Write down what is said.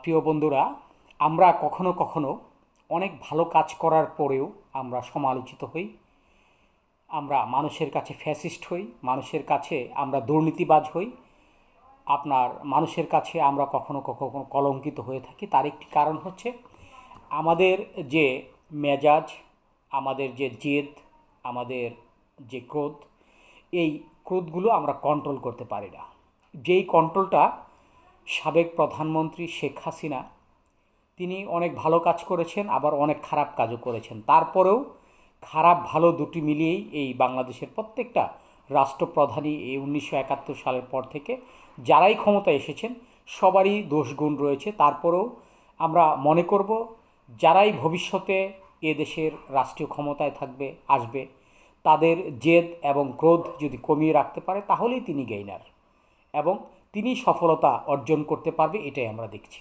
প্রিয় বন্ধুরা, আমরা কখনো কখনো অনেক ভালো কাজ করার পরেও আমরা সমালোচিত হই। আমরা মানুষের কাছে ফ্যাসিস্ট হই, মানুষের কাছে আমরা দুর্নীতিবাজ হই, মানুষের কাছে আমরা কখনো কখনো কলঙ্কিত হয়ে থাকি। তার একটি কারণ হচ্ছে আমাদের যে মেজাজ, আমাদের যে জেদ, আমাদের যে ক্রোধ, এই ক্রোধগুলো আমরা কন্ট্রোল করতে পারি না। যেই কন্ট্রোলটা সাবেক প্রধানমন্ত্রী শেখ হাসিনা, তিনি অনেক ভালো কাজ করেছেন, আবার অনেক খারাপ কাজও করেছেন। তারপরেও খারাপ ভালো দুটি মিলিয়েই এই বাংলাদেশের প্রত্যেকটা রাষ্ট্রপ্রধানই এই 1971 সালের পর থেকে যারাই ক্ষমতায় এসেছেন সবারই দোষগুণ রয়েছে। তারপরেও আমরা মনে করব যারাই ভবিষ্যতে এ দেশের রাষ্ট্রীয় ক্ষমতায় আসবে, তাদের জেদ এবং ক্রোধ যদি কমিয়ে রাখতে পারে তাহলেই তিনি গেইনার এবং তিনি সফলতা অর্জন করতে পারবে, এটাই আমরা দেখছি।